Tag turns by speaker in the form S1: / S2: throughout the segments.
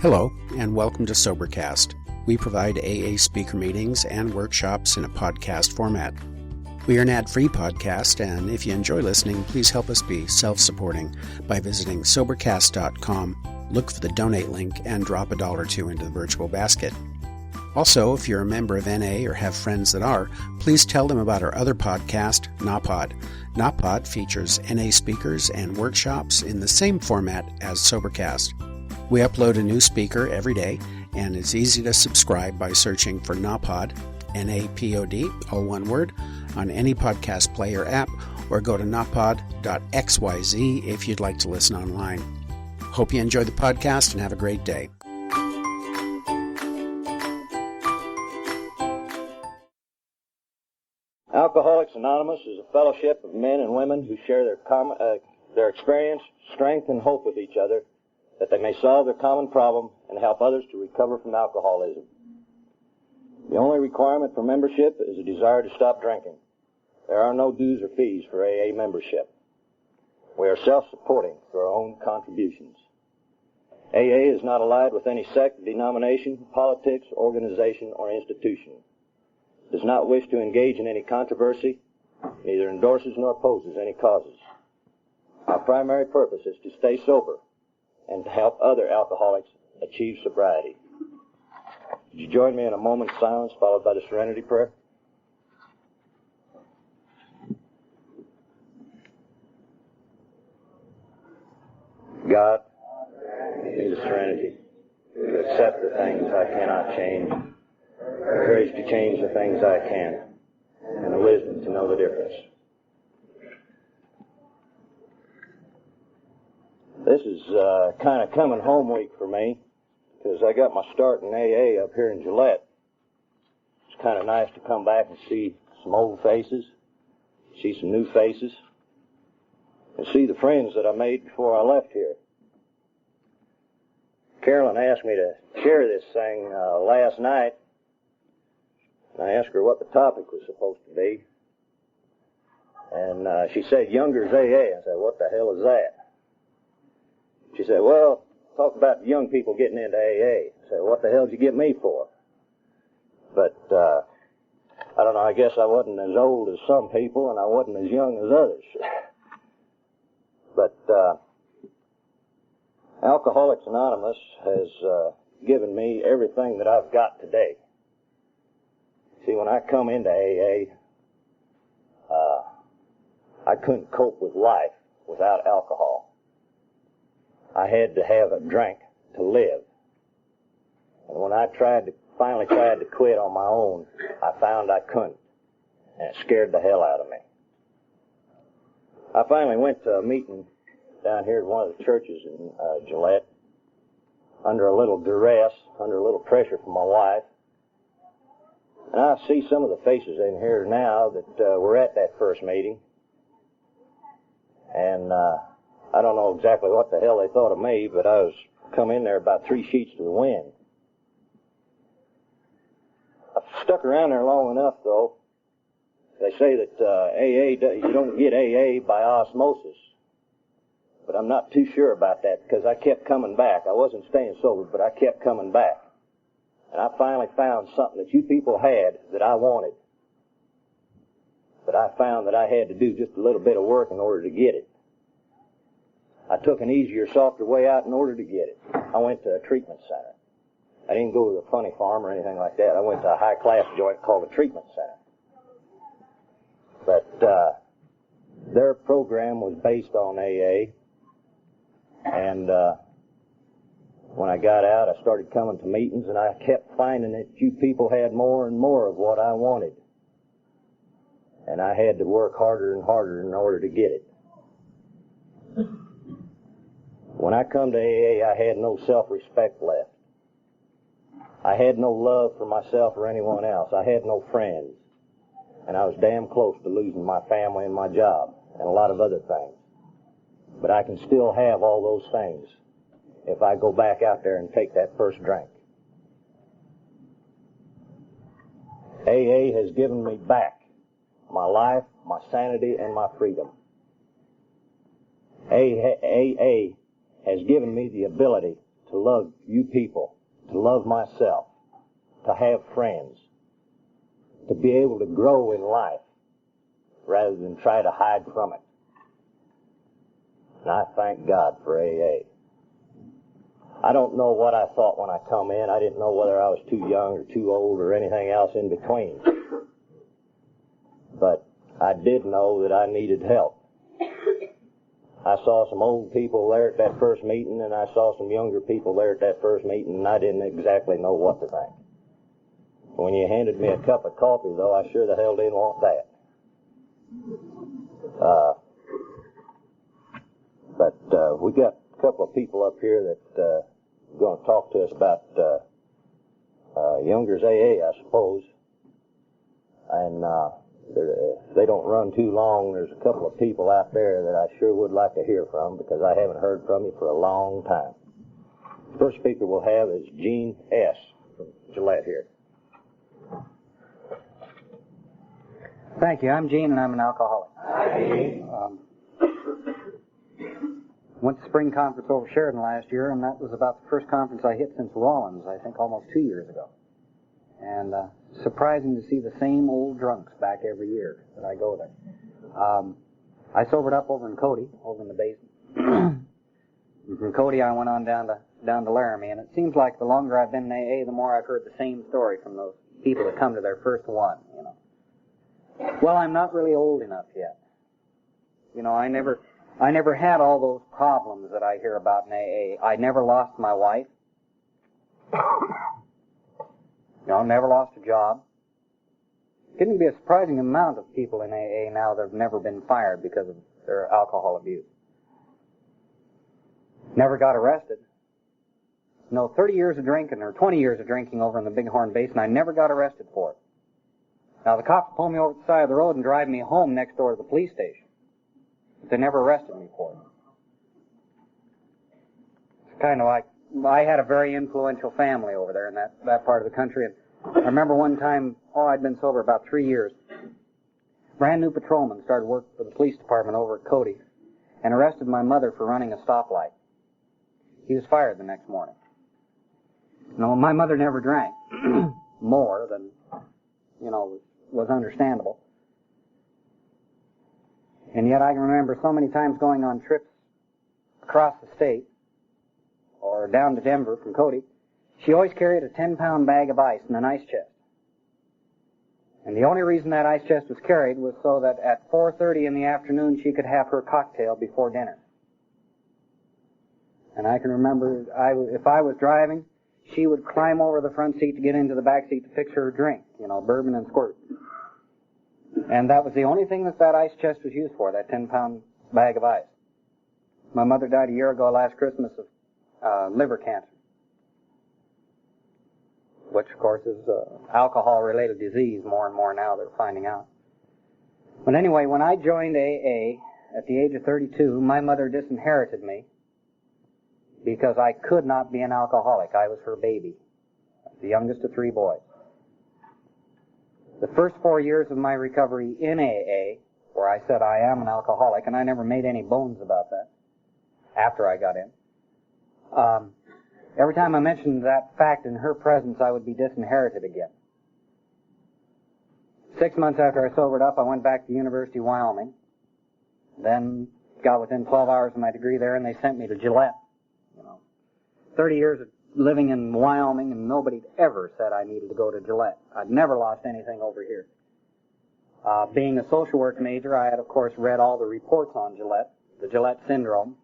S1: Hello, and welcome to Sobercast. We provide AA speaker meetings and workshops in a podcast format. We are an ad-free podcast, and if you enjoy listening, please help us be self-supporting by visiting Sobercast.com, look for the donate link, and drop $1 or $2 into the virtual basket. Also, if you're a member of NA or have friends that are, please tell them about our other podcast, NAPOD. NAPOD features NA speakers and workshops in the same format as Sobercast. We upload a new speaker every day, and it's easy to subscribe by searching for NAPOD, N-A-P-O-D, all one word, on any podcast player app, or go to napod.xyz if you'd like to listen online. Hope you enjoy the podcast and have a great day.
S2: Alcoholics Anonymous is a fellowship of men and women who share their experience, strength, and hope with each other, that they may solve their common problem and help others to recover from alcoholism. The only requirement for membership is a desire to stop drinking. There are no dues or fees for AA membership. We are self-supporting through our own contributions. AA is not allied with any sect, denomination, politics, organization, or institution. Does not wish to engage in any controversy, neither endorses nor opposes any causes. Our primary purpose is to stay sober and to help other alcoholics achieve sobriety. Would you join me in a moment's silence followed by the Serenity Prayer? God, give me the serenity to accept the things I cannot change, the courage to change the things I can, and the wisdom to know the difference. This is kind of coming home week for me, because I got my start in AA up here in Gillette. It's kind of nice to come back and see some old faces, see some new faces, and see the friends that I made before I left here. Carolyn asked me to share this thing last night, and I asked her what the topic was supposed to be, and she said, Youngers AA. I said, what the hell is that? She said, well, talk about young people getting into AA. I said, what the hell did you get me for? But, I don't know, I guess I wasn't as old as some people, and I wasn't as young as others. But, Alcoholics Anonymous has given me everything that I've got today. See, when I come into AA, I couldn't cope with life without alcohol. I had to have a drink to live. And when I finally tried to quit on my own, I found I couldn't. And it scared the hell out of me. I finally went to a meeting down here at one of the churches in Gillette, under a little duress, under a little pressure from my wife. And I see some of the faces in here now that were at that first meeting. And I don't know exactly what the hell they thought of me, but I was come in there about 3 sheets to the wind. I stuck around there long enough, though. They say that you don't get AA by osmosis. But I'm not too sure about that, because I kept coming back. I wasn't staying sober, but I kept coming back. And I finally found something that you people had that I wanted. But I found that I had to do just a little bit of work in order to get it. I took an easier, softer way out in order to get it. I went to a treatment center. I didn't go to the funny farm or anything like that. I went to a high-class joint called a treatment center. But their program was based on AA. And when I got out, I started coming to meetings, and I kept finding that you people had more and more of what I wanted. And I had to work harder and harder in order to get it. When I come to AA, I had no self-respect left. I had no love for myself or anyone else. I had no friends. And I was damn close to losing my family and my job and a lot of other things. But I can still have all those things if I go back out there and take that first drink. AA has given me back my life, my sanity, and my freedom. AA has given me the ability to love you people, to love myself, to have friends, to be able to grow in life rather than try to hide from it. And I thank God for AA. I don't know what I thought when I come in. I didn't know whether I was too young or too old or anything else in between. But I did know that I needed help. I saw some old people there at that first meeting, and I saw some younger people there at that first meeting, and I didn't exactly know what to think. When you handed me a cup of coffee, though, I sure the hell didn't want that. But we got a couple of people up here that are going to talk to us about Younger's AA, I suppose. And if they don't run too long, there's a couple of people out there that I sure would like to hear from, because I haven't heard from you for a long time. The first speaker we'll have is Gene S. from Gillette here.
S3: Thank you. I'm Gene, and I'm an alcoholic.
S2: Hi.
S3: Went to spring conference over Sheridan last year, and that was about the first conference I hit since Rollins, I think almost 2 years ago. And surprising to see the same old drunks back every year that I go there. I sobered up over in Cody, over in the basement. From Cody, I went on down to Laramie, and it seems like the longer I've been in AA, the more I've heard the same story from those people that come to their first one, you know. Well, I'm not really old enough yet. You know, I never had all those problems that I hear about in AA. I never lost my wife. You know, never lost a job. Getting to be a surprising amount of people in AA now that have never been fired because of their alcohol abuse. Never got arrested. No, 30 years of drinking or 20 years of drinking over in the Bighorn Basin, I never got arrested for it. Now, the cops pull me over to the side of the road and drive me home next door to the police station. But they never arrested me for it. It's kind of like, I had a very influential family over there in that part of the country. And I remember one time, I'd been sober about 3 years. Brand new patrolman started work for the police department over at Cody and arrested my mother for running a stoplight. He was fired the next morning. No, my mother never drank more than, you know, was understandable. And yet I can remember so many times going on trips across the state or down to Denver from Cody. She always carried a 10-pound bag of ice in an ice chest. And the only reason that ice chest was carried was so that at 4:30 in the afternoon she could have her cocktail before dinner. And I can remember if I was driving, she would climb over the front seat to get into the back seat to fix her drink, you know, bourbon and squirt. And that was the only thing that ice chest was used for, that 10-pound bag of ice. My mother died a year ago last Christmas of liver cancer, which, of course, is alcohol-related disease more and more now, they're finding out. But anyway, when I joined AA at the age of 32, my mother disinherited me because I could not be an alcoholic. I was her baby, the youngest of 3 boys. The first 4 years of my recovery in AA, where I said I am an alcoholic, and I never made any bones about that after I got in, every time I mentioned that fact in her presence, I would be disinherited again. 6 months after I sobered up, I went back to the University of Wyoming, then got within 12 hours of my degree there, and they sent me to Gillette. You know, 30 years of living in Wyoming, and nobody ever said I needed to go to Gillette. I'd never lost anything over here. Being a social work major, I had, of course, read all the reports on Gillette, the Gillette syndrome.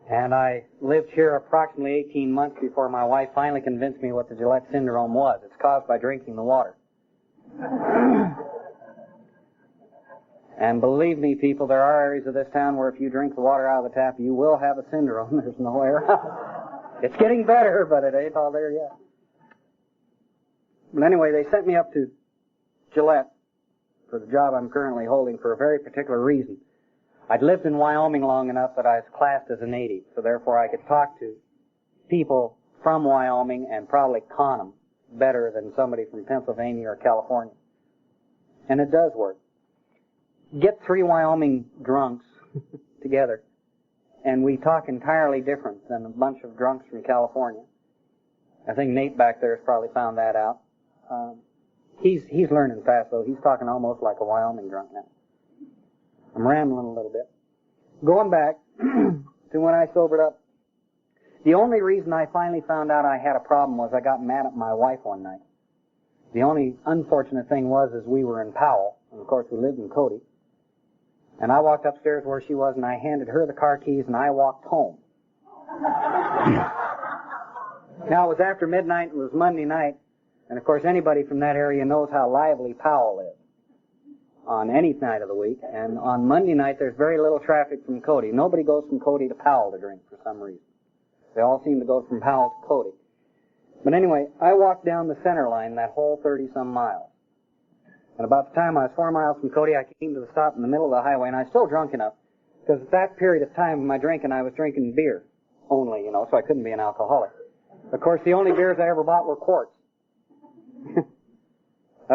S3: And I lived here approximately 18 months before my wife finally convinced me what the Gillette syndrome was. It's caused by drinking the water. And believe me, people, there are areas of this town where if you drink the water out of the tap, you will have a syndrome. There's no way around. It's getting better, but it ain't all there yet. But anyway, they sent me up to Gillette for the job I'm currently holding for a very particular reason. I'd lived in Wyoming long enough that I was classed as a native, so therefore I could talk to people from Wyoming and probably con them better than somebody from Pennsylvania or California. And it does work. Get 3 Wyoming drunks together and we talk entirely different than a bunch of drunks from California. I think Nate back there has probably found that out. He's learning fast, though. He's talking almost like a Wyoming drunk now. I'm rambling a little bit. Going back to when I sobered up, the only reason I finally found out I had a problem was I got mad at my wife one night. The only unfortunate thing was we were in Powell, and of course we lived in Cody. And I walked upstairs where she was, and I handed her the car keys, and I walked home. Now, it was after midnight, it was Monday night, and of course anybody from that area knows how lively Powell is on any night of the week. And on Monday night, there's very little traffic from Cody. Nobody goes from Cody to Powell to drink for some reason. They all seem to go from Powell to Cody. But anyway, I walked down the center line that whole 30-some miles. And about the time I was 4 miles from Cody, I came to the stop in the middle of the highway, and I was still drunk enough, because at that period of time of my drinking, I was drinking beer only, so I couldn't be an alcoholic. Of course, the only beers I ever bought were quarts. That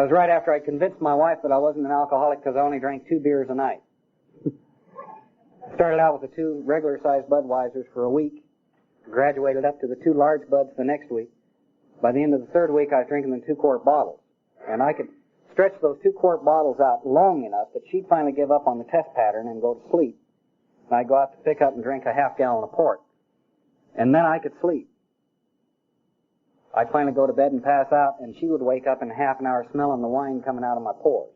S3: was right after I convinced my wife that I wasn't an alcoholic because I only drank 2 beers a night. Started out with the 2 regular-sized Budweisers for a week, graduated up to the 2 large Buds the next week. By the end of the 3rd week, I was drinking the 2-quart bottles. And I could stretch those 2-quart bottles out long enough that she'd finally give up on the test pattern and go to sleep. And I'd go out to pick up and drink a half-gallon of port. And then I could sleep. I'd finally go to bed and pass out, and she would wake up in half an hour smelling the wine coming out of my pores,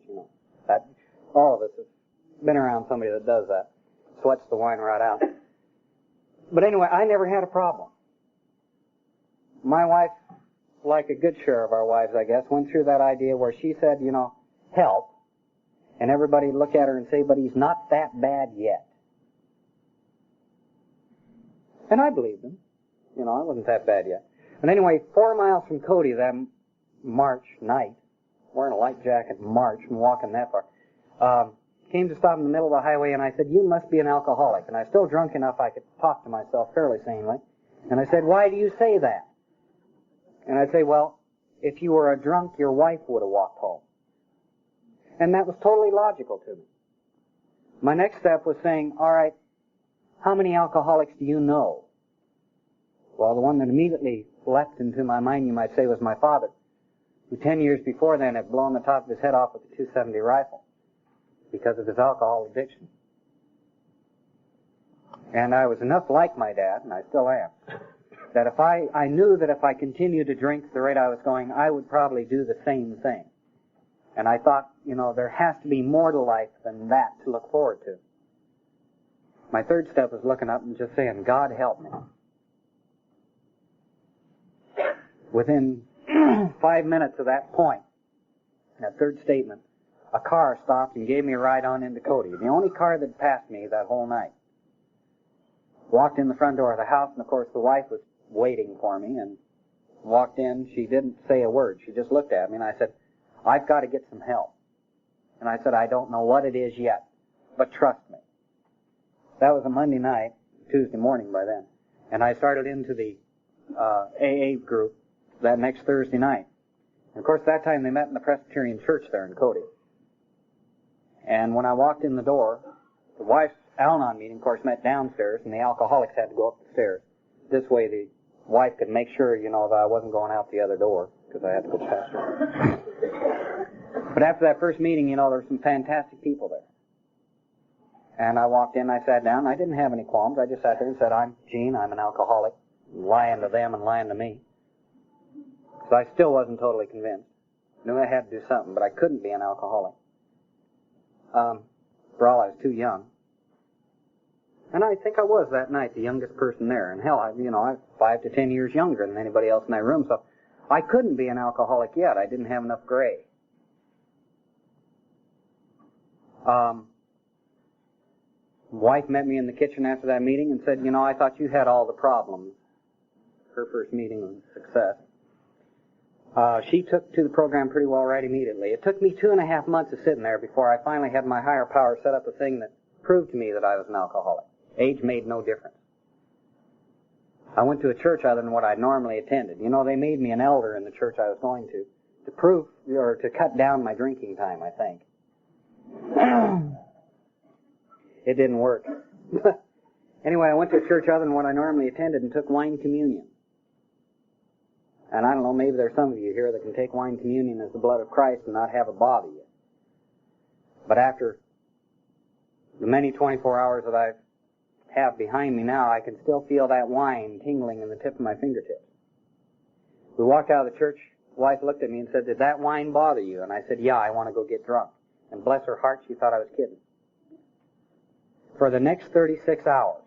S3: That, all of us have been around somebody that does that. Sweats the wine right out. But anyway, I never had a problem. My wife, like a good share of our wives, I guess, went through that idea where she said, help, and everybody would look at her and say, but he's not that bad yet. And I believed them. I wasn't that bad yet. And anyway, 4 miles from Cody that March night, wearing a light jacket in March and walking that far, came to stop in the middle of the highway, and I said, you must be an alcoholic. And I was still drunk enough I could talk to myself fairly sanely. And I said, why do you say that? And I'd say, well, if you were a drunk, your wife would have walked home. And that was totally logical to me. My next step was saying, all right, how many alcoholics do you know? Well, the one that immediately leapt into my mind, you might say, was my father, who 10 years before then had blown the top of his head off with a .270 rifle because of his alcohol addiction. And I was enough like my dad, and I still am, that if I knew that if I continued to drink the rate I was going, I would probably do the same thing. And I thought, there has to be more to life than that to look forward to. My 3rd step was looking up and just saying, God help me. Within 5 minutes of that point, that 3rd statement, a car stopped and gave me a ride on into Cody. The only car that passed me that whole night. Walked in the front door of the house, and of course the wife was waiting for me, and walked in. She didn't say a word. She just looked at me, and I said, I've got to get some help. And I said, I don't know what it is yet, but trust me. That was a Monday night, Tuesday morning by then, and I started into the AA group that next Thursday night. And of course, that time they met in the Presbyterian church there in Cody. And when I walked in the door, the wife's Al-Anon meeting, of course, met downstairs, and the alcoholics had to go up the stairs. This way the wife could make sure, that I wasn't going out the other door, because I had to go past her. But after that first meeting, there were some fantastic people there. And I walked in, I sat down, I didn't have any qualms. I just sat there and said, I'm Gene, I'm an alcoholic, lying to them and lying to me. So I still wasn't totally convinced. Knew I had to do something, but I couldn't be an alcoholic. For all I was too young. And I think I was that night the youngest person there. And hell, I was 5 to 10 years younger than anybody else in that room, so I couldn't be an alcoholic yet. I didn't have enough gray. Wife met me in the kitchen after that meeting and said, I thought you had all the problems. Her first meeting was a success. She took to the program pretty well right immediately. It took me 2.5 months of sitting there before I finally had my higher power set up a thing that proved to me that I was an alcoholic. Age made no difference. I went to a church other than what I normally attended. They made me an elder in the church I was going to prove, or to cut down my drinking time, I think. It didn't work. Anyway, I went to a church other than what I normally attended and took wine communion. And I don't know, maybe there's some of you here that can take wine communion as the blood of Christ and not have it bother you. But after the many 24 hours that I have behind me now, I can still feel that wine tingling in the tip of my fingertips. We walked out of the church. Wife looked at me and said, "Did that wine bother you?" And I said, "Yeah, I want to go get drunk." And bless her heart, she thought I was kidding. For the next 36 hours,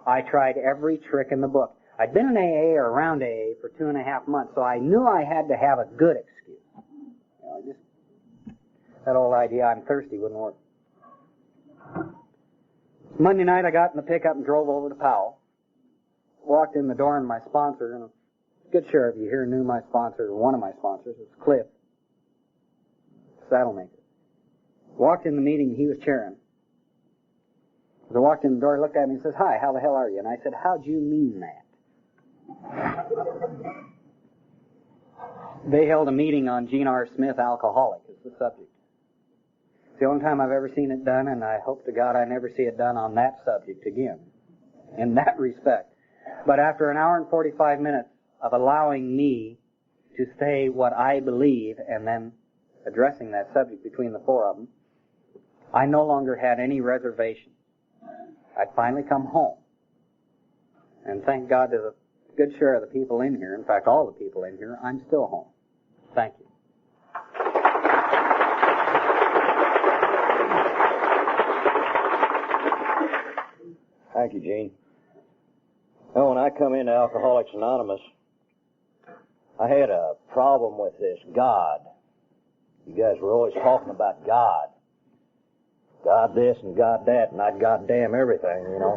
S3: I tried every trick in the book. I'd been in AA or around AA for 2.5 months, so I knew I had to have a good excuse. Just that old idea, I'm thirsty, wouldn't work. Monday night, I got in the pickup and drove over to Powell. Walked in the door, and my sponsor, and a good share of you here knew my sponsor, one of my sponsors, it's Cliff, Saddlemaker. Walked in the meeting, he was chairing. As I walked in the door, he looked at me and says, "Hi, how the hell are you?" And I said, "How'd you mean that?" They held a meeting on Gene R. Smith, alcoholic, is the subject. It's the only time I've ever seen it done, and I hope to God I never see it done on that subject again, in that respect. But after an hour and 45 minutes of allowing me to say what I believe and then addressing that subject between the four of them, I no longer had any reservation. I'd finally come home. And thank God to the good share of the people in here, in fact all the people in here, I'm still home. Thank you.
S2: Thank you, Gene. Well, when I come into Alcoholics Anonymous, I had a problem with this God. You guys were always talking about God. God this and God that, and I'd goddamn everything, you know.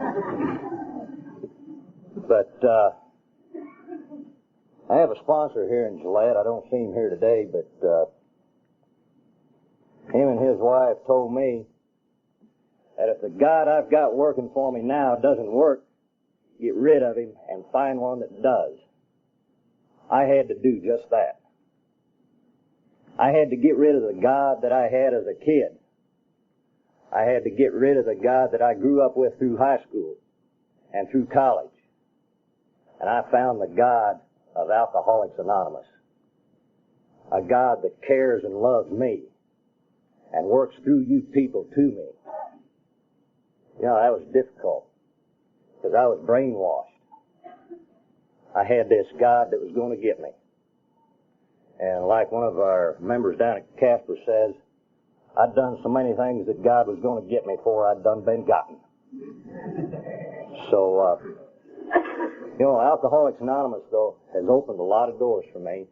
S2: But I have a sponsor here in Gillette. I don't see him here today, but him and his wife told me that if the God I've got working for me now doesn't work, get rid of him and find one that does. I had to do just that. I had to get rid of the God that I had as a kid. I had to get rid of the God that I grew up with through high school and through college. And I found the God of Alcoholics Anonymous. A God that cares and loves me and works through you people to me. You know, that was difficult because I was brainwashed. I had this God that was going to get me. And like one of our members down at Casper says, I'd done so many things that God was going to get me for I'd done been gotten. So, you know, Alcoholics Anonymous, though, has opened a lot of doors for me.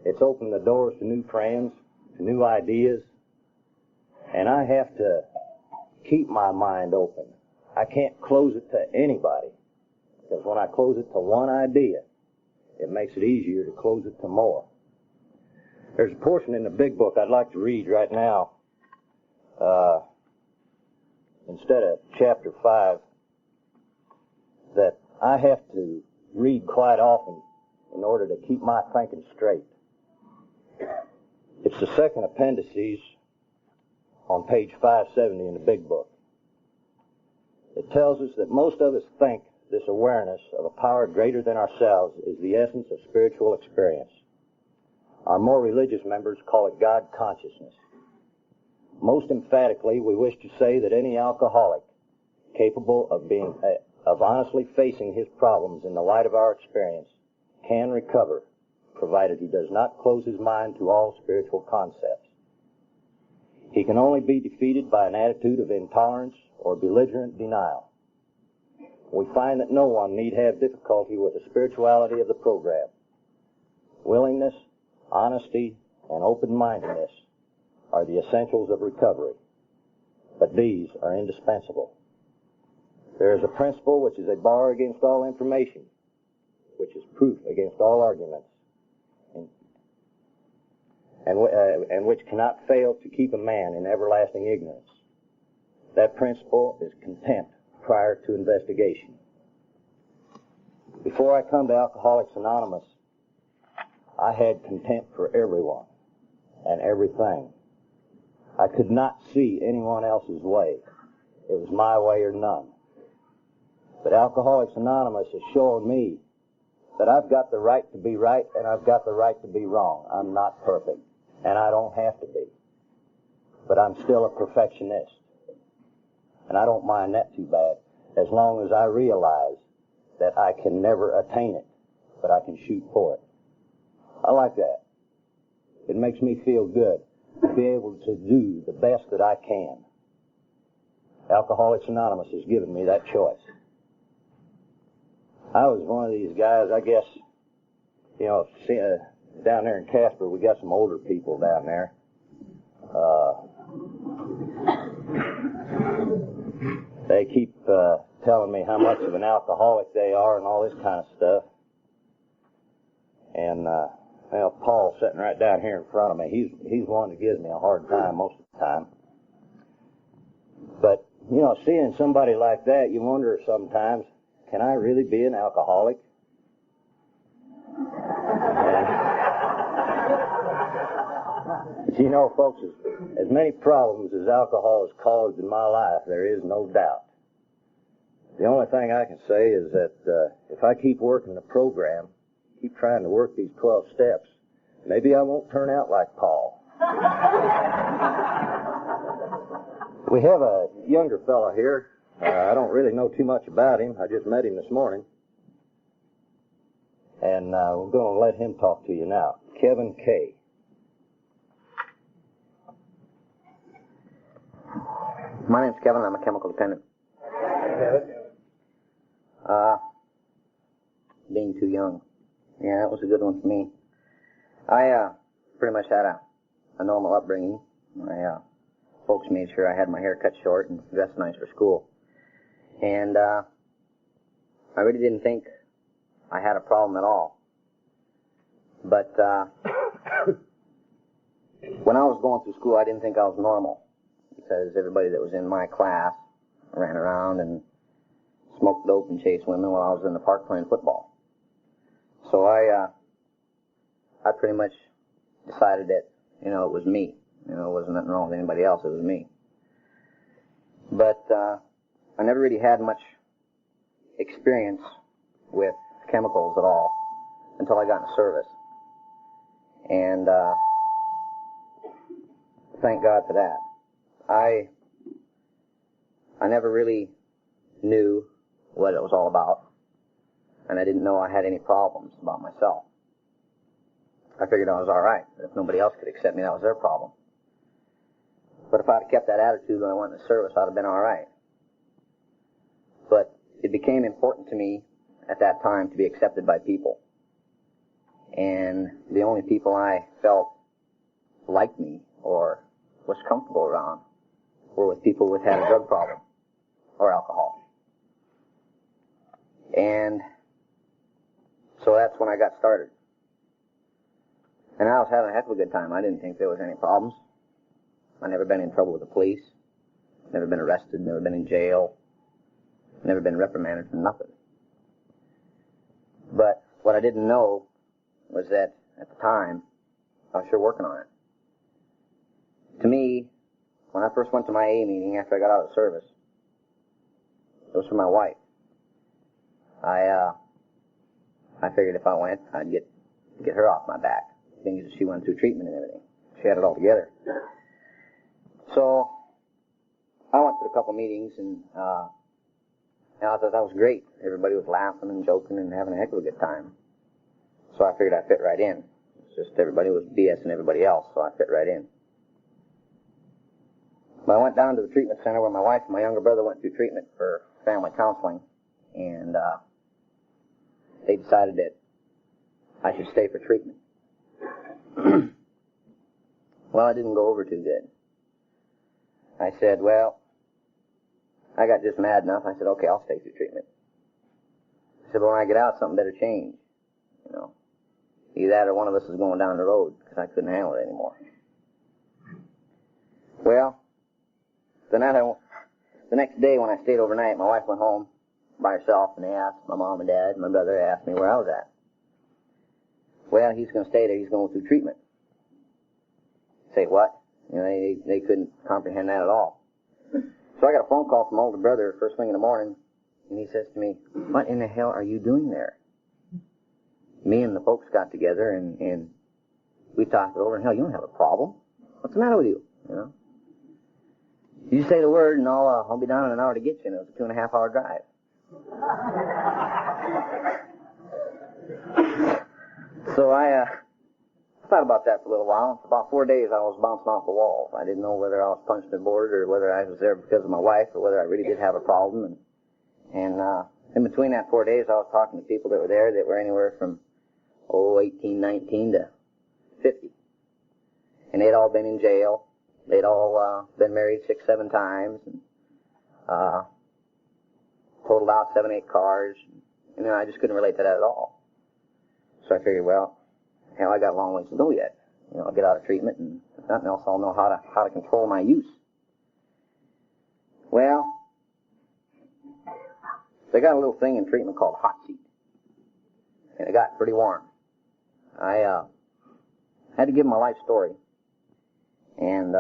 S2: It's opened the doors to new friends, to new ideas, and I have to keep my mind open. I can't close it to anybody, because when I close it to one idea, it makes it easier to close it to more. There's a portion in the big book I'd like to read right now. Instead of chapter 5, that I have to read quite often in order to keep my thinking straight. It's the second appendices on page 570 in the big book. It tells us that most of us think this awareness of a power greater than ourselves is the essence of spiritual experience. Our more religious members call it God consciousness. Most emphatically, we wish to say that any alcoholic capable of honestly facing his problems in the light of our experience can recover, provided he does not close his mind to all spiritual concepts. He can only be defeated by an attitude of intolerance or belligerent denial. We find that no one need have difficulty with the spirituality of the program. Willingness, honesty, and open-mindedness are the essentials of recovery, but these are indispensable. There is a principle which is a bar against all information, which is proof against all arguments, and which cannot fail to keep a man in everlasting ignorance. That principle is contempt prior to investigation. Before I come to Alcoholics Anonymous, I had contempt for everyone and everything. I could not see anyone else's way. It was my way or none. But Alcoholics Anonymous has shown me that I've got the right to be right and I've got the right to be wrong. I'm not perfect, and I don't have to be. But I'm still a perfectionist. And I don't mind that too bad, as long as I realize that I can never attain it, but I can shoot for it. I like that. It makes me feel good to be able to do the best that I can. Alcoholics Anonymous has given me that choice. I was one of these guys, I guess, down there in Casper, we got some older people down there. They keep telling me how much of an alcoholic they are and all this kind of stuff. And, Paul's sitting right down here in front of me. He's one that gives me a hard time most of the time. But, seeing somebody like that, you wonder sometimes, can I really be an alcoholic? And, folks, as many problems as alcohol has caused in my life, there is no doubt. The only thing I can say is that if I keep working the program, keep trying to work these 12 steps, maybe I won't turn out like Paul. We have a younger fellow here. I don't really know too much about him. I just met him this morning. And we're going to let him talk to you now. Kevin K.
S4: My name's Kevin. I'm a chemical dependent. Being too young. Yeah, that was a good one for me. I pretty much had a normal upbringing. My folks made sure I had my hair cut short and dressed nice for school. And I really didn't think I had a problem at all. But when I was going through school, I didn't think I was normal, because everybody that was in my class ran around and smoked dope and chased women while I was in the park playing football. So I pretty much decided that, it was me. It wasn't nothing wrong with anybody else, it was me. But I never really had much experience with chemicals at all until I got into service. And thank God for that. I never really knew what it was all about, and I didn't know I had any problems about myself. I figured I was all right, but if nobody else could accept me, that was their problem. But if I'd have kept that attitude when I went into service, I'd have been all right. But it became important to me at that time to be accepted by people. And the only people I felt liked me or was comfortable around were with people who had a drug problem or alcohol. And so that's when I got started. And I was having a heck of a good time. I didn't think there was any problems. I never been in trouble with the police. Never been arrested. Never been in jail. Never been reprimanded for nothing. But what I didn't know was that at the time, I was sure working on it. To me, when I first went to my AA meeting after I got out of service, it was for my wife. I figured if I went, I'd get her off my back. Things that she went through treatment and everything. She had it all together. So I went to a couple meetings, and I thought that was great. Everybody was laughing and joking and having a heck of a good time. So I figured I'd fit right in. It's just everybody was BSing everybody else, so I fit right in. But I went down to the treatment center where my wife and my younger brother went through treatment for family counseling, and they decided that I should stay for treatment. Well, it didn't go over too good. I said, well, I got just mad enough. I said, okay, I'll stay through treatment. I said, but when I get out, something better change. Either that or one of us is going down the road, because I couldn't handle it anymore. Well, the next day when I stayed overnight, my wife went home by herself, and they asked my mom and dad, and my brother asked me where I was at. Well, he's going to stay there. He's going through treatment. Say what? They couldn't comprehend that at all. So I got a phone call from my older brother first thing in the morning, and he says to me, "What in the hell are you doing there?" Me and the folks got together, and we talked it over, and hell, you don't have a problem. What's the matter with you? You know? You say the word, and I'll be down in an hour to get you, and it was a 2.5-hour drive. So I thought about that for a little while. For about 4 days, I was bouncing off the walls. I didn't know whether I was punched and bored or whether I was there because of my wife or whether I really did have a problem. And in between that 4 days, I was talking to people that were there that were anywhere from 18, 19 to 50. And they'd all been in jail. They'd all been married 6, 7 times. And, totaled out 7, 8 cars. And I just couldn't relate to that at all. So I figured, well, hell, I got a long ways to go yet. You know, I'll get out of treatment, and if nothing else, I'll know how to control my use. Well, they got a little thing in treatment called hot seat, and it got pretty warm. I had to give my life story, and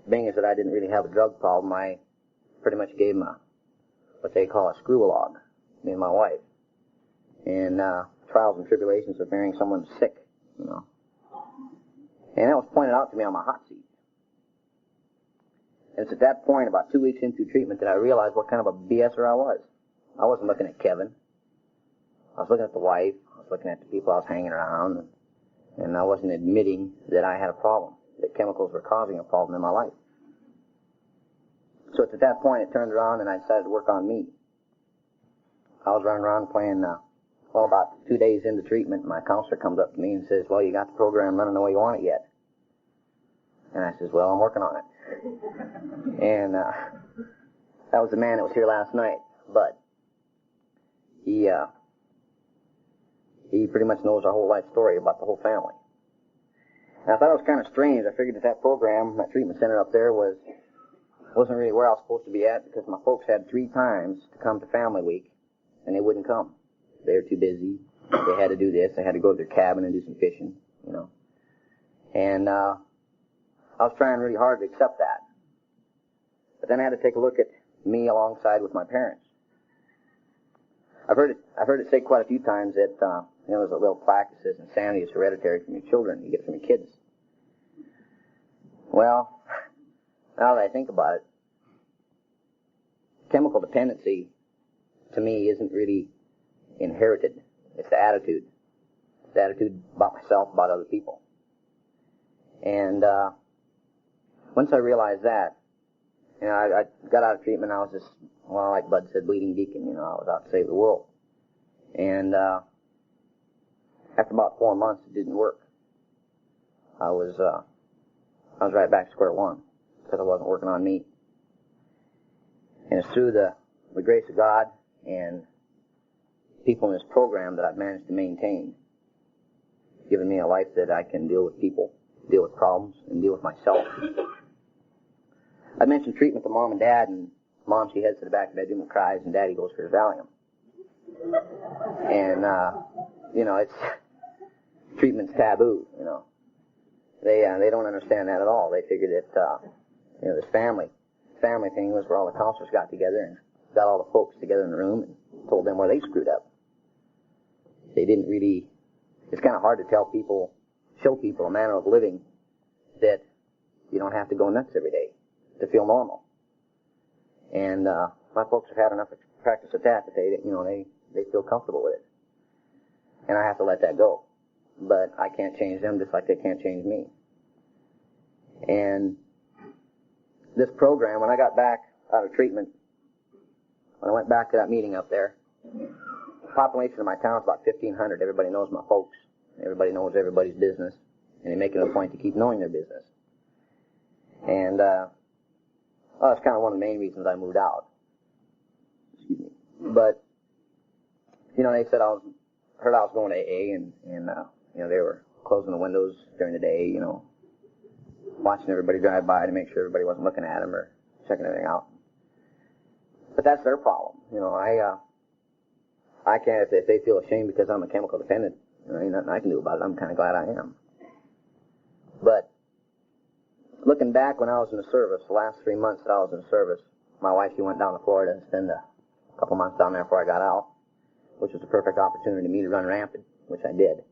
S4: being as that I didn't really have a drug problem, I pretty much gave them what they call a screw-a-log, me and my wife, and trials and tribulations of marrying someone sick, you know. And that was pointed out to me on my hot seat. And it's at that point, about 2 weeks into treatment, that I realized what kind of a BSer I was. I wasn't looking at Kevin. I was looking at the wife. I was looking at the people I was hanging around. And I wasn't admitting that I had a problem, that chemicals were causing a problem in my life. So it's at that point it turned around and I decided to work on me. I was running around playing, about 2 days into treatment, my counselor comes up to me and says, "Well, you got the program running the way you want it yet?" And I says, "Well, I'm working on it." And that was the man that was here last night, Bud. He pretty much knows our whole life story about the whole family. And I thought it was kind of strange. I figured that program, that treatment center up there wasn't really where I was supposed to be at, because my folks had 3 times to come to Family Week, and they wouldn't come. They were too busy. They had to do this. They had to go to their cabin and do some fishing, you know. And I was trying really hard to accept that. But then I had to take a look at me alongside with my parents. I've heard it say quite a few times that there's a little plaque that says insanity is hereditary from your children. You get it from your kids. Well, now that I think about it, chemical dependency to me isn't really inherited. It's the attitude. It's the attitude about myself, about other people. And once I realized that, you know, I got out of treatment. I was just, well, like Bud said, bleeding deacon. You know, I was out to save the world. And after about 4 months, it didn't work. I was right back to square one because I wasn't working on me. And it's through the grace of God and people in this program that I've managed to maintain, giving me a life that I can deal with people, deal with problems, and deal with myself. I mentioned treatment to Mom and Dad, and Mom, she heads to the back of the bedroom and cries, and Daddy goes for his Valium. And, you know, treatment's taboo, you know. They don't understand that at all. They figure that, you know, this family thing was where all the counselors got together and got all the folks together in the room and told them where they screwed up. They didn't really, it's kind of hard to show people a manner of living that you don't have to go nuts every day to feel normal. And my folks have had enough practice at that they feel comfortable with it. And I have to let that go. But I can't change them just like they can't change me. And this program, when I got back out of treatment, when I went back to that meeting up there, the population of my town is about 1,500. Everybody knows my folks. Everybody knows everybody's business. And they make it a point to keep knowing their business. And that's kind of one of the main reasons I moved out. Excuse me. But, you know, they said heard I was going to AA, and you know, they were closing the windows during the day, you know, watching everybody drive by to make sure everybody wasn't looking at them or checking everything out. But that's their problem. You know, I can't, if they feel ashamed because I'm a chemical dependent, you know, ain't nothing I can do about it. I'm kind of glad I am. But looking back when I was in the service, the last 3 months that I was in the service, my wife, she went down to Florida and spent a couple months down there before I got out, which was the perfect opportunity to me to run rampant, which I did.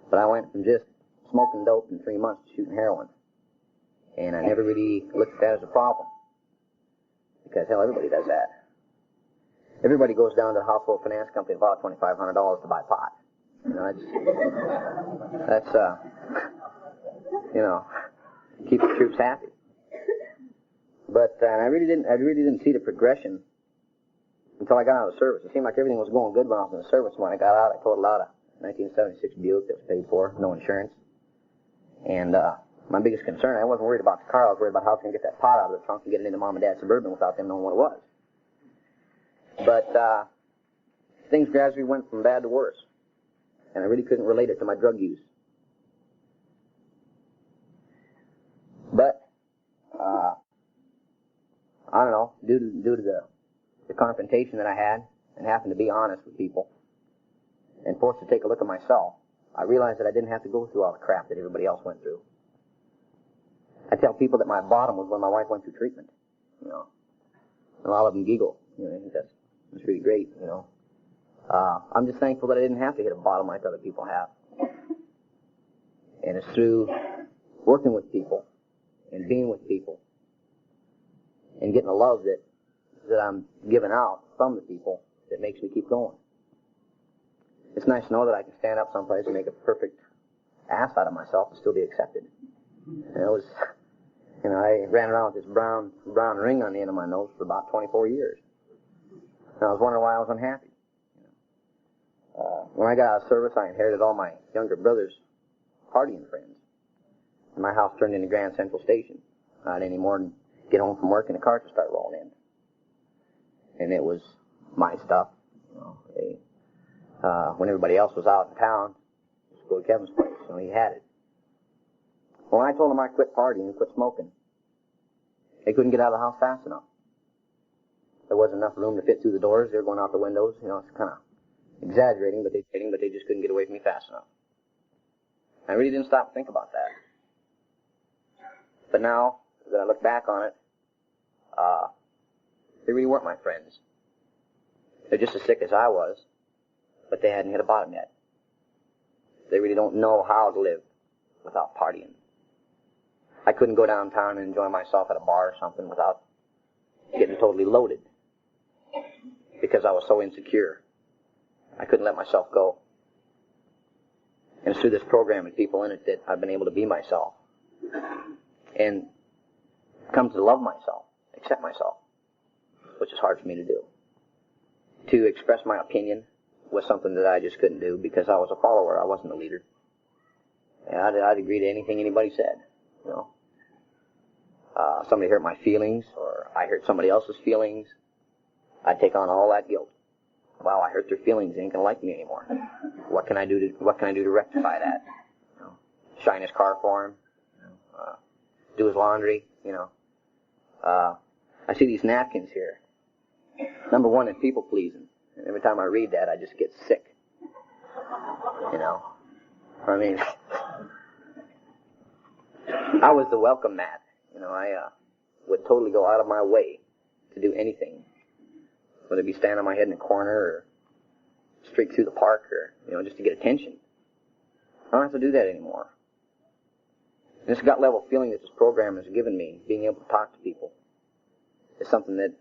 S4: But I went from just smoking dope in 3 months to shooting heroin. And I never really looked at that as a problem. Because, hell, everybody does that. Everybody goes down to the household finance company and borrows $2,500 to buy pot. You know, keep the troops happy. But I really didn't see the progression until I got out of the service. It seemed like everything was going good when I was in the service. When I got out, I totaled out a 1976 Buick that was paid for, no insurance. And my biggest concern, I wasn't worried about the car. I was worried about how I was going to get that pot out of the trunk and get it into Mom and Dad's Suburban without them knowing what it was. But things gradually went from bad to worse. And I really couldn't relate it to my drug use. But I don't know, due to the confrontation that I had and having to be honest with people and forced to take a look at myself, I realized that I didn't have to go through all the crap that everybody else went through. I tell people that my bottom was when my wife went through treatment, you know. And a lot of them giggle, you know, I think that's really great, you know. I'm just thankful that I didn't have to hit a bottom like other people have. And it's through working with people and being with people and getting the love that I'm giving out from the people that makes me keep going. It's nice to know that I can stand up someplace and make a perfect ass out of myself and still be accepted. And it was, you know, I ran around with this brown ring on the end of my nose for about 24 years. And I was wondering why I was unhappy. When I got out of service, I inherited all my younger brother's partying friends. And my house turned into Grand Central Station. Not any more than get home from work and the cars would start rolling in. And it was my stuff. You know, when everybody else was out in town, just go to Kevin's place. You know, he had it. Well, when I told them I quit partying and quit smoking, they couldn't get out of the house fast enough. There wasn't enough room to fit through the doors. They were going out the windows. You know, it's kind of exaggerating, but they just couldn't get away from me fast enough. I really didn't stop to think about that. But now that I look back on it, they really weren't my friends. They're just as sick as I was, but they hadn't hit a bottom yet. They really don't know how to live without partying. I couldn't go downtown and enjoy myself at a bar or something without getting totally loaded because I was so insecure. I couldn't let myself go. And it's through this program and people in it that I've been able to be myself and come to love myself, accept myself, which is hard for me to do. To express my opinion was something that I just couldn't do because I was a follower. I wasn't a leader. And I'd agree to anything anybody said, you know. Somebody hurt my feelings or I hurt somebody else's feelings, I'd take on all that guilt. Wow, I hurt their feelings. They ain't gonna like me anymore. What can I do to rectify that? You know, shine his car for him. You know, do his laundry. You know. I see these napkins here. Number one is people pleasing. And every time I read that, I just get sick. You know. I mean, I was the welcome mat. You know, I would totally go out of my way to do anything. Whether it be stand on my head in a corner or streak through the park or, you know, just to get attention. I don't have to do that anymore. And this gut level feeling that this program has given me, being able to talk to people, is something that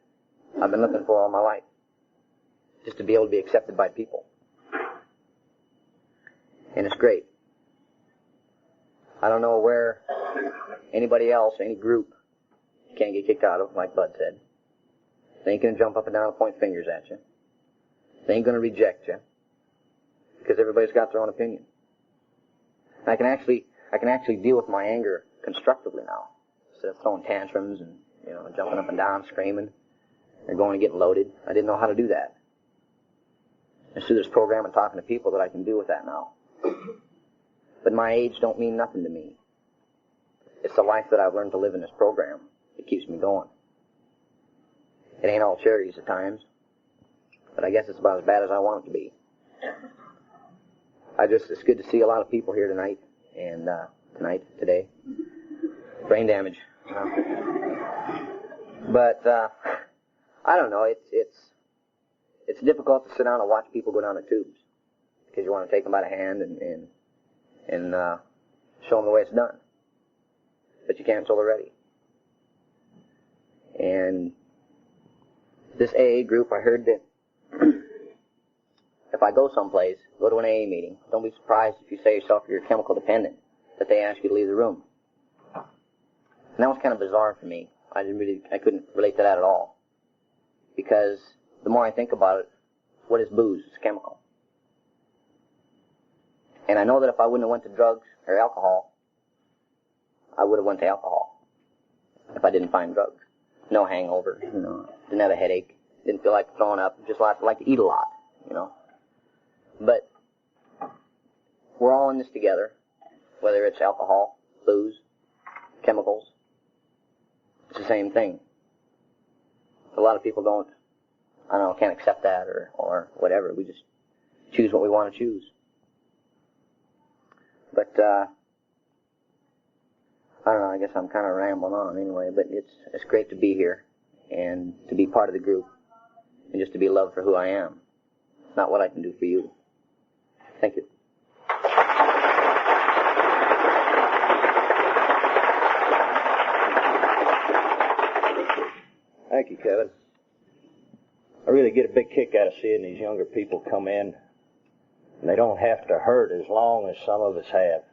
S4: I've been looking for all my life. Just to be able to be accepted by people. And it's great. I don't know where anybody else, any group, can't get kicked out of, like Bud said. They ain't going to jump up and down and point fingers at you. They ain't going to reject you. Because everybody's got their own opinion. And I can actually deal with my anger constructively now. Instead of throwing tantrums and, you know, jumping up and down, screaming, or going and getting loaded. I didn't know how to do that. It's through this program and talking to people that I can deal with that now. But my age don't mean nothing to me. It's the life that I've learned to live in this program that keeps me going. It ain't all charities at times, but I guess it's about as bad as I want it to be. It's good to see a lot of people here tonight, and today. Brain damage. But I don't know. It's difficult to sit down and watch people go down the tubes because you want to take them by the hand and show them the way it's done. But you can't until they're ready. And this AA group, I heard that if I go someplace, go to an AA meeting, don't be surprised if you say yourself you're chemical dependent, that they ask you to leave the room. And that was kind of bizarre for me. I couldn't relate to that at all. Because the more I think about it, what is booze? It's chemical. And I know that if I wouldn't have went to drugs or alcohol, I would have went to alcohol. If I didn't find drugs. No hangover, didn't have a headache, didn't feel like throwing up, just like to eat a lot, But we're all in this together, whether it's alcohol, booze, chemicals. It's the same thing. A lot of people can't accept that or whatever. We just choose what we want to choose. But, I don't know, I guess I'm kind of rambling on anyway, but it's great to be here and to be part of the group and just to be loved for who I am, not what I can do for you. Thank you.
S2: Thank you, Kevin. I really get a big kick out of seeing these younger people come in, and they don't have to hurt as long as some of us have.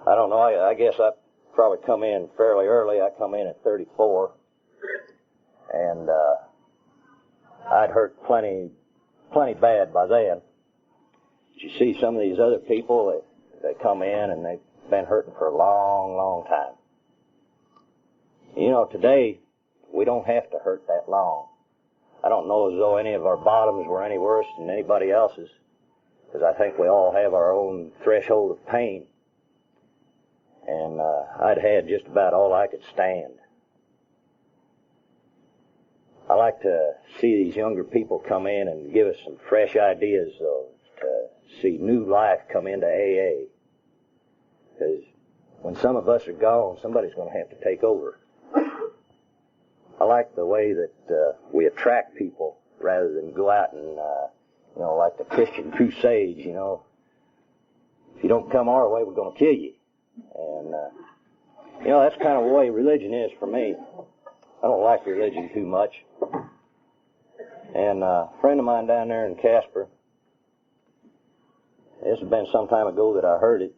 S2: I don't know, I guess I probably come in fairly early. I come in at 34, and I'd hurt plenty bad by then. But you see some of these other people, they come in and they've been hurting for a long, long time. Today, we don't have to hurt that long. I don't know as though any of our bottoms were any worse than anybody else's, because I think we all have our own threshold of pain. And I'd had just about all I could stand. I like to see these younger people come in and give us some fresh ideas, though, to see new life come into AA. Because when some of us are gone, somebody's going to have to take over. I like the way that we attract people rather than go out and, like the Christian Crusades, If you don't come our way, we're going to kill you. And, that's kind of the way religion is for me. I don't like religion too much. And a friend of mine down there in Casper, this has been some time ago that I heard it,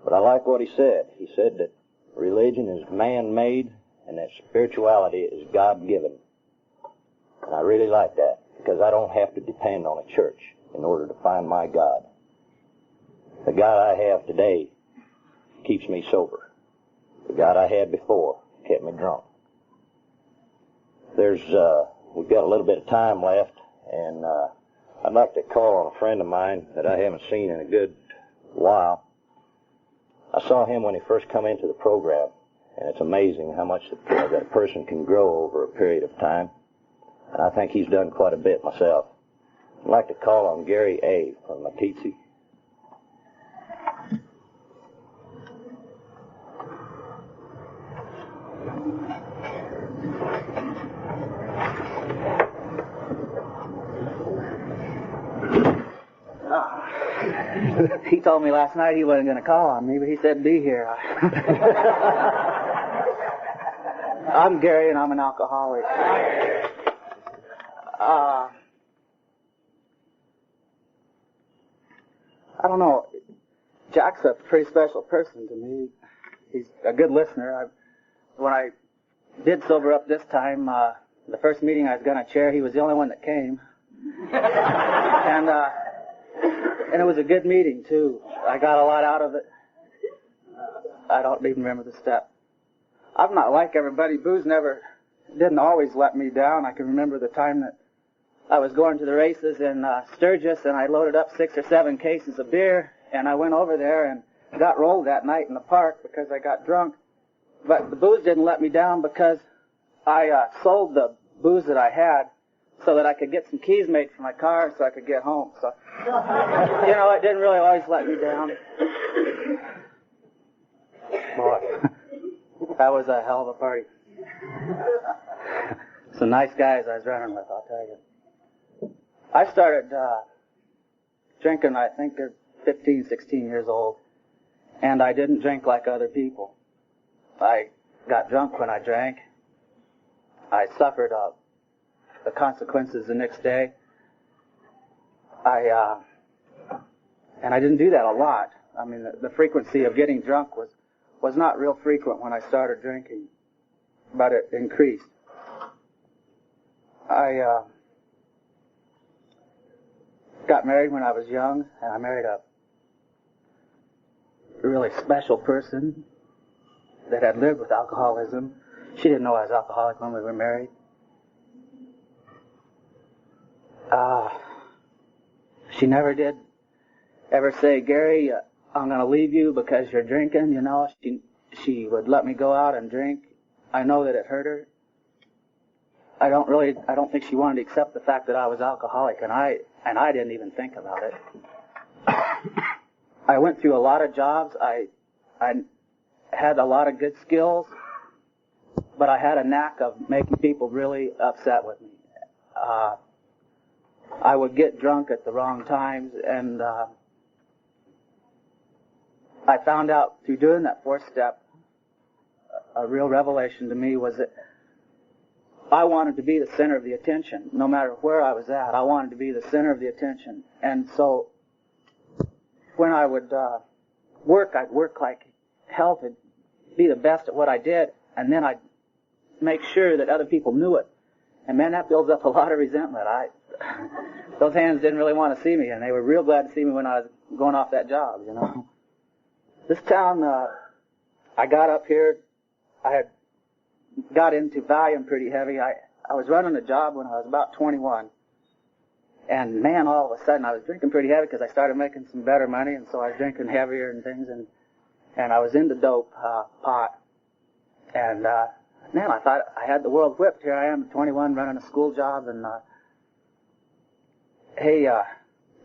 S2: but I like what he said. He said that religion is man-made and that spirituality is God-given. And I really like that, because I don't have to depend on a church in order to find my God. The God I have today keeps me sober. The God I had before kept me drunk. We've got a little bit of time left, and I'd like to call on a friend of mine that I haven't seen in a good while. I saw him when he first come into the program, and it's amazing how much that a person can grow over a period of time. And I think he's done quite a bit myself. I'd like to call on Gary A. from Matitsi.
S5: He told me last night he wasn't going to call on me, but he said be here. I'm Gary, and I'm an alcoholic. I don't know. Jack's a pretty special person to me. He's a good listener. When I did sober up this time, the first meeting I was going to chair, he was the only one that came. And it was a good meeting, too. I got a lot out of it. I don't even remember the step. I'm not like everybody. Booze didn't always let me down. I can remember the time that I was going to the races in Sturgis, and I loaded up 6 or 7 cases of beer, and I went over there and got rolled that night in the park because I got drunk. But the booze didn't let me down because I sold the booze that I had so that I could get some keys made for my car so I could get home. So, it didn't really always let me down.
S2: Boy,
S5: That was a hell of a party. Some nice guys I was running with, I'll tell you. I started drinking, I think, at 15, 16 years old, and I didn't drink like other people. I got drunk when I drank. I suffered the consequences the next day. And I didn't do that a lot. I mean, the frequency of getting drunk was not real frequent when I started drinking, but it increased. I got married when I was young, and I married a really special person that had lived with alcoholism. She didn't know I was alcoholic when we were married. She never did ever say, Gary, I'm going to leave you because you're drinking, you know. She would let me go out and drink. I know that it hurt her. I don't think she wanted to accept the fact that I was alcoholic, and I didn't even think about it. I went through a lot of jobs. I had a lot of good skills, but I had a knack of making people really upset with me. I would get drunk at the wrong times, and I found out through doing that fourth step, a real revelation to me was that I wanted to be the center of the attention. No matter where I was at, I wanted to be the center of the attention. And so when I would work, I'd work like hell to be the best at what I did, and then I'd make sure that other people knew it. And man, that builds up a lot of resentment. Those hands didn't really want to see me, and they were real glad to see me when I was going off that job, you know. This town, I got up here, I had got into Valium pretty heavy. I was running a job when I was about 21. And man, all of a sudden I was drinking pretty heavy because I started making some better money, and so I was drinking heavier and things, and I was into dope, pot. And man, I thought I had the world whipped. Here I am at 21 running a school job, and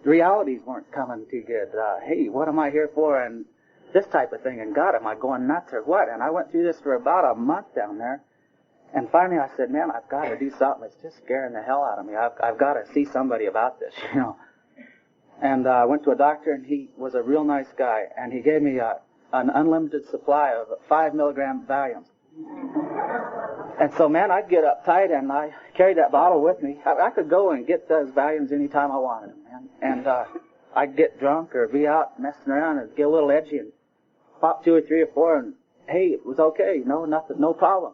S5: realities weren't coming too good. Hey, what am I here for? And this type of thing, and God, am I going nuts or what? And I went through this for about a month down there, and finally I said, man, I've got to do something. It's just scaring the hell out of me. I've got to see somebody about this, you know. And I went to a doctor, and he was a real nice guy, and he gave me an unlimited supply of 5 milligram Valiums. And so, man, I'd get uptight, and I carried that bottle with me. I could go and get those Valiums anytime I wanted them, man. And I'd get drunk or be out messing around and get a little edgy and pop 2 or 3 or 4, and hey, it was okay, you know, nothing, no problem.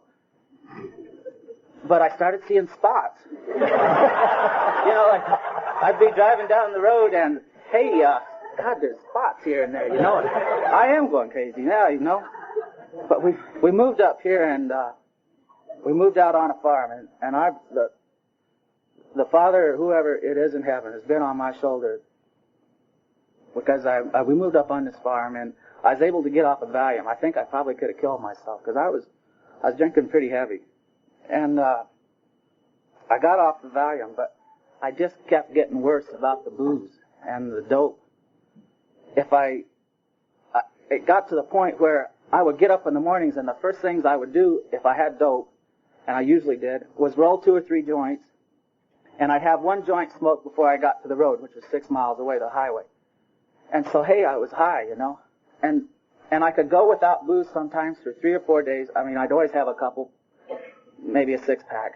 S5: But I started seeing spots. You know, like I'd be driving down the road, and hey, God, there's spots here and there, you know. I am going crazy now, you know. But we moved up here, and we moved out on a farm, and the Father, whoever it is in heaven, has been on my shoulder because we moved up on this farm, and I was able to get off of Valium. I think I probably could have killed myself because I was drinking pretty heavy, and I got off the Valium, but I just kept getting worse about the booze and the dope. It got to the point where I would get up in the mornings, and the first things I would do if I had dope, and I usually did, was roll 2 or 3 joints, and I'd have 1 joint smoked before I got to the road, which was 6 miles away, the highway. And so, hey, I was high, you know, and I could go without booze sometimes for 3 or 4 days. I mean, I'd always have a couple, maybe a 6-pack,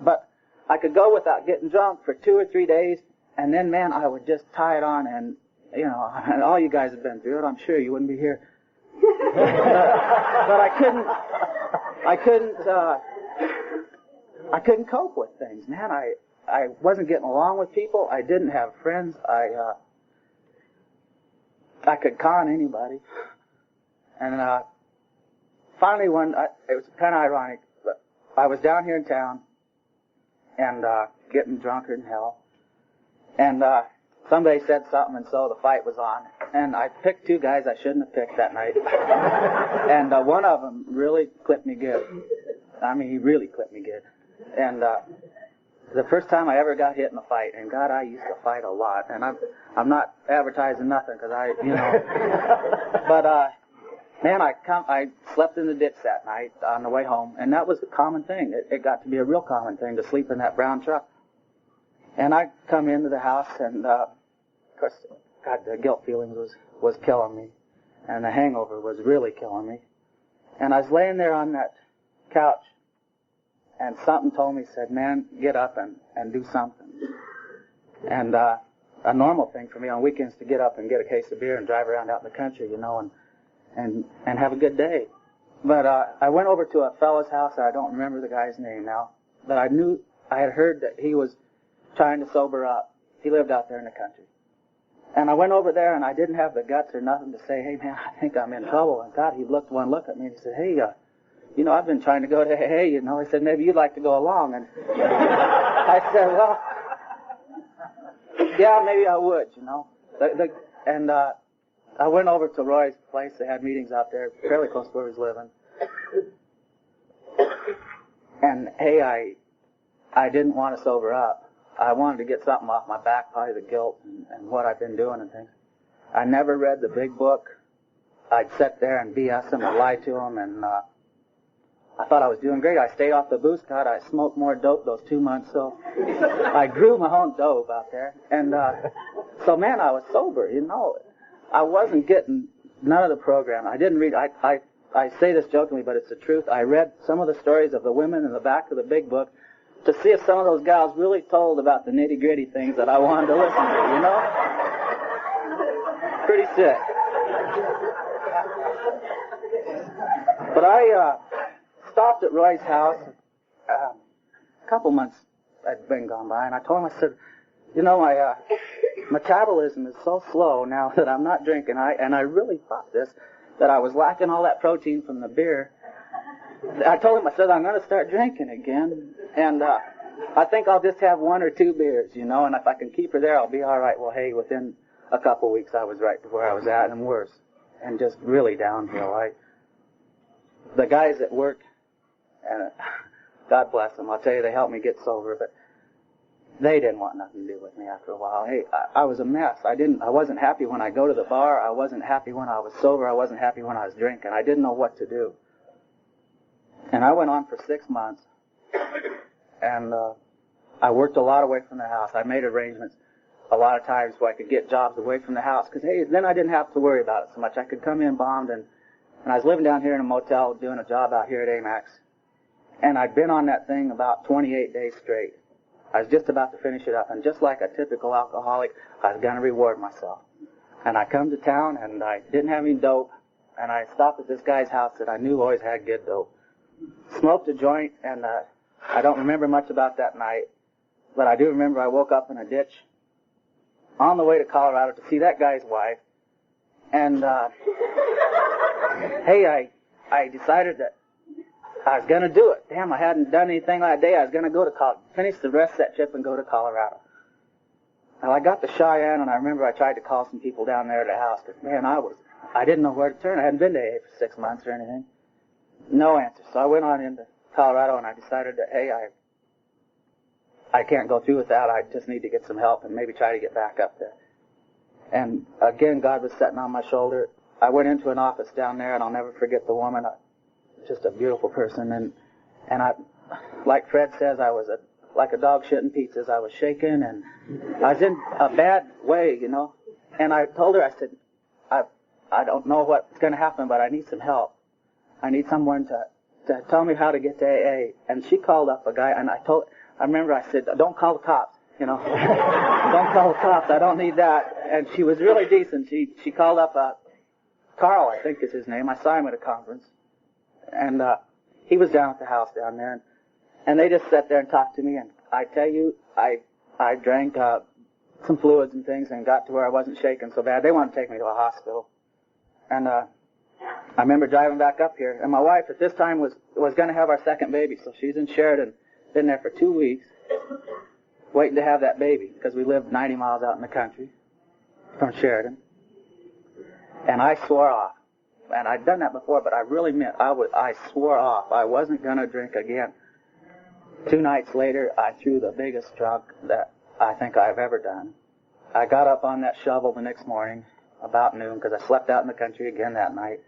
S5: but I could go without getting drunk for 2 or 3 days, and then, man, I would just tie it on, and, you know, and all you guys have been through it. I'm sure you wouldn't be here. But I couldn't cope with things, man. I wasn't getting along with people. I didn't have friends. I could con anybody. And finally it was kind of ironic, but I was down here in town and getting drunker than hell. And somebody said something, and so the fight was on. And I picked 2 guys I shouldn't have picked that night. And one of them really clipped me good. I mean, he really clipped me good. And the first time I ever got hit in a fight, and God, I used to fight a lot. And I'm not advertising nothing because you know. But man, I slept in the ditch that night on the way home, and that was a common thing. It got to be a real common thing to sleep in that brown truck. And I come into the house, and of course, God, the guilt feelings was killing me, and the hangover was really killing me. And I was laying there on that couch, and something told me, said, man, get up and do something. And a normal thing for me on weekends to get up and get a case of beer and drive around out in the country, you know, and have a good day. But I went over to a fellow's house, I don't remember the guy's name now, but I had heard that he was trying to sober up. He lived out there in the country. And I went over there, and I didn't have the guts or nothing to say, hey, man, I think I'm in trouble. And God, he looked one look at me, and he said, hey, you know, I've been trying to go to AA, you know. He said, maybe you'd like to go along. And I said, well, yeah, maybe I would, you know. And I went over to Roy's place. They had meetings out there fairly close to where he was living. And, hey, I didn't want to sober up. I wanted to get something off my back, probably the guilt and what I've been doing and things. I never read the big book. I'd sit there and BS him and lie to him, and I thought I was doing great. I stayed off the booze. God, I smoked more dope those 2 months, so I grew my own dope out there. And so, man, I was sober, you know. I wasn't getting none of the program. I didn't read. I say this jokingly, but it's the truth. I read some of the stories of the women in the back of the big book to see if some of those gals really told about the nitty-gritty things that I wanted to listen to, you know? Pretty sick. But I stopped at Roy's house. A couple months had been gone by, and I told him, I said, you know, my metabolism is so slow now that I'm not drinking. And I really thought this, that I was lacking all that protein from the beer. I told him, I said, I'm going to start drinking again, and I think I'll just have 1 or 2 beers, you know, and if I can keep her there, I'll be all right. Well, hey, within a couple of weeks, I was right to where I was at, and worse, and just really downhill. The guys at work, and God bless them, I'll tell you, they helped me get sober, but they didn't want nothing to do with me after a while. Hey, I was a mess. I wasn't happy when I go to the bar. I wasn't happy when I was sober. I wasn't happy when I was drinking. I didn't know what to do. And I went on for 6 months, and I worked a lot away from the house. I made arrangements a lot of times so I could get jobs away from the house, because, hey, then I didn't have to worry about it so much. I could come in bombed, and I was living down here in a motel doing a job out here at Amax, and I'd been on that thing about 28 days straight. I was just about to finish it up, and just like a typical alcoholic, I was going to reward myself. And I come to town, and I didn't have any dope, and I stopped at this guy's house that I knew always had good dope. Smoked a joint, and I don't remember much about that night, but I do remember I woke up in a ditch on the way to Colorado to see that guy's wife, and hey, I decided that I was going to do it. Damn, I hadn't done anything that day. I was going to go to finish the rest of that trip and go to Colorado. Well, I got to Cheyenne, and I remember I tried to call some people down there at the house, because, man, I didn't know where to turn. I hadn't been to AA for 6 months or anything. No answer. So I went on into Colorado, and I decided that, hey, I can't go through with that. I just need to get some help and maybe try to get back up there. And again, God was sitting on my shoulder. I went into an office down there, and I'll never forget the woman. Just a beautiful person. And I, like Fred says, I was like a dog shitting pizzas. I was shaking, and I was in a bad way, you know. And I told her, I said, I don't know what's going to happen, but I need some help. I need someone to tell me how to get to AA. And she called up a guy, and I remember I said, don't call the cops, you know. Don't call the cops, I don't need that. And she was really decent. She called up Carl, I think is his name. I saw him at a conference. And he was down at the house down there. And they just sat there and talked to me. And I tell you, I drank some fluids and things and got to where I wasn't shaking so bad. They wanted to take me to a hospital. And I remember driving back up here, and my wife at this time was going to have our second baby, so she's in Sheridan, been there for 2 weeks, waiting to have that baby, because we lived 90 miles out in the country from Sheridan. And I swore off, and I'd done that before, but I really meant, I swore off. I wasn't going to drink again. 2 nights later, I threw the biggest drunk that I think I've ever done. I got up on that shovel the next morning, about noon, because I slept out in the country again that night.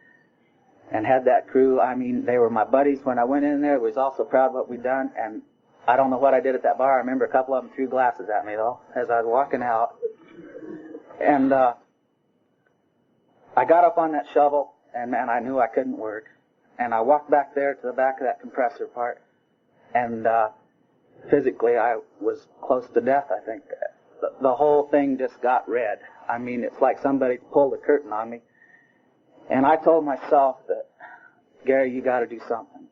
S5: and had that crew. I mean, they were my buddies when I went in there. Was also proud of what we'd done, and I don't know what I did at that bar. I remember a couple of them threw glasses at me, though, as I was walking out. And I got up on that shovel, and, man, I knew I couldn't work. And I walked back there to the back of that compressor part, and physically I was close to death, I think. The whole thing just got red. I mean, it's like somebody pulled a curtain on me. And I told myself that, Gary, you got to do something.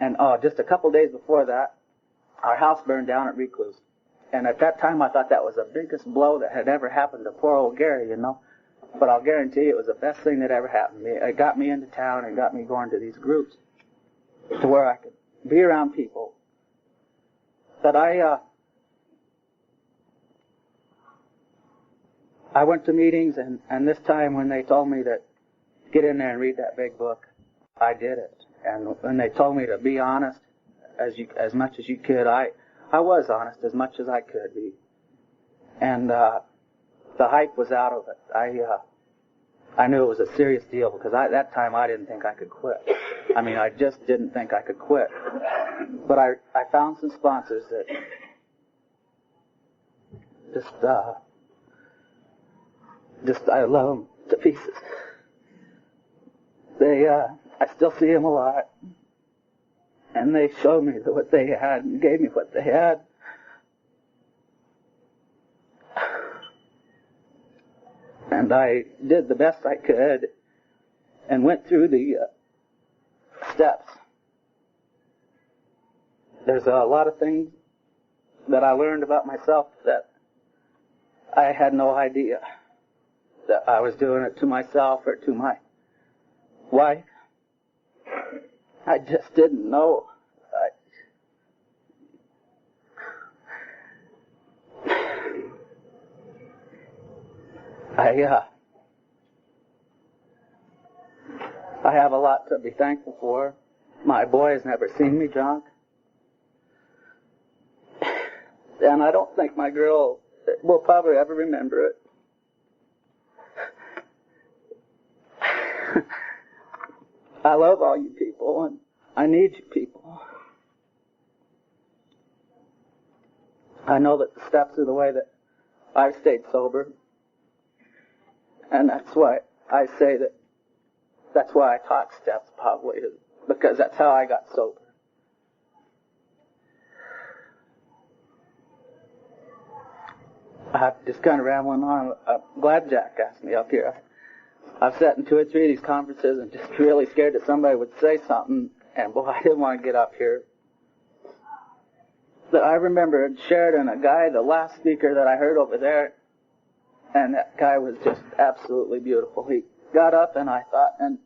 S5: And just a couple days before that, our house burned down at Recluse. And at that time, I thought that was the biggest blow that had ever happened to poor old Gary, you know. But I'll guarantee you it was the best thing that ever happened to me. It got me into town and got me going to these groups to where I could be around people. But I went to meetings, and this time when they told me that get in there and read that big book, I did it. And when they told me to be honest as much as you could, I was honest as much as I could be. And the hype was out of it. I knew it was a serious deal because at that time I didn't think I could quit. I mean, I just didn't think I could quit. But I found some sponsors that just I love them to pieces. I still see them a lot, and they showed me what they had and gave me what they had. And I did the best I could and went through the steps. There's a lot of things that I learned about myself that I had no idea that I was doing it to myself or to my wife. I just didn't know. I have a lot to be thankful for. My boy has never seen me drunk. And I don't think my girl will probably ever remember it. I love all you people, and I need you people. I know that the steps are the way that I've stayed sober. And that's why I say that's why I talk steps probably, because that's how I got sober. I'm just kind of rambling on. I'm glad Jack asked me up here. I've sat in 2 or 3 of these conferences and just really scared that somebody would say something, and boy, I didn't want to get up here. But I remember at Sheridan, a guy, the last speaker that I heard over there, and that guy was just absolutely beautiful. He got up, and I thought, and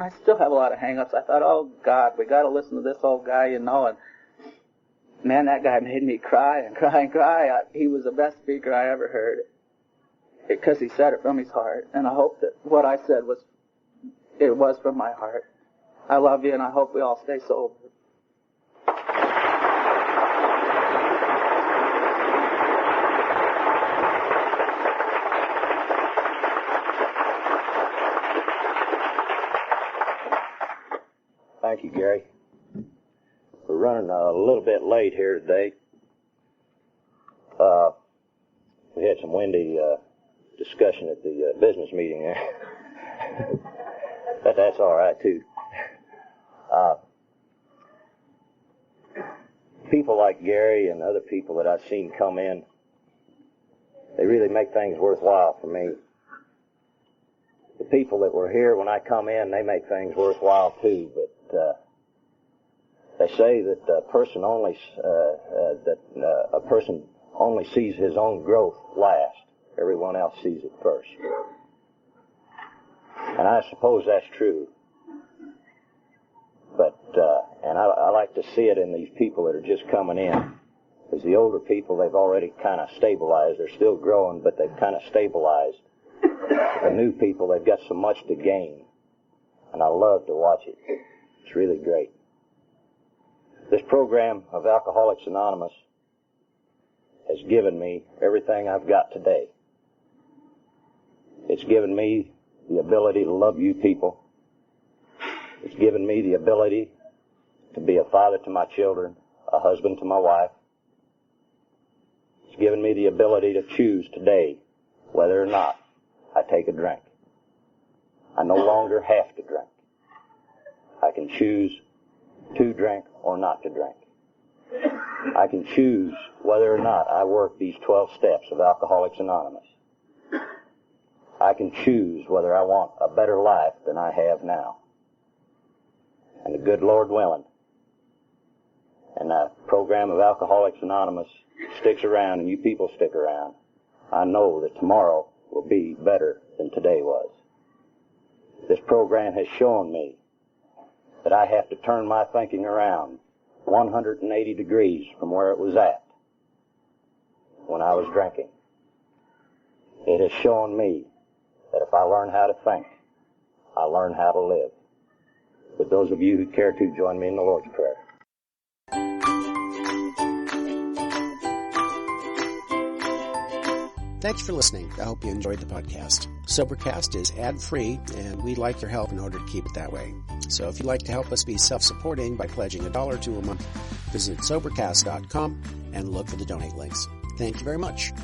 S5: I still have a lot of hang-ups. I thought, oh, God, we got to listen to this old guy, you know. And, man, that guy made me cry and cry and cry. He was the best speaker I ever heard because he said it from his heart. And I hope that what I said was from my heart. I love you, and I hope we all stay sober.
S2: Thank you, Gary. We're running a little bit late here today. We had some windy discussion at the business meeting there. But that's all right, too. People like Gary and other people that I've seen come in, they really make things worthwhile for me. The people that were here when I come in, they make things worthwhile, too, but they say that a person only sees his own growth last. Everyone else sees it first. And I suppose that's true. But and I like to see it in these people that are just coming in. Because the older people, they've already kind of stabilized. They're still growing, but they've kind of stabilized. The new people, they've got so much to gain. And I love to watch it. It's really great. This program of Alcoholics Anonymous has given me everything I've got today. It's given me the ability to love you people. It's given me the ability to be a father to my children, a husband to my wife. It's given me the ability to choose today whether or not I take a drink. I no longer have to drink. I can choose to drink or not to drink. I can choose whether or not I work these 12 steps of Alcoholics Anonymous. I can choose whether I want a better life than I have now. And the good Lord willing, and the program of Alcoholics Anonymous sticks around and you people stick around, I know that tomorrow will be better than today was. This program has shown me that I have to turn my thinking around 180 degrees from where it was at when I was drinking. It has shown me that if I learn how to think, I learn how to live. Would those of you who care to join me in the Lord's Prayer?
S1: Thanks for listening. I hope you enjoyed the podcast. Sobercast is ad-free, and we'd like your help in order to keep it that way. So if you'd like to help us be self-supporting by pledging $1 or $2 a month, visit Sobercast.com and look for the donate links. Thank you very much.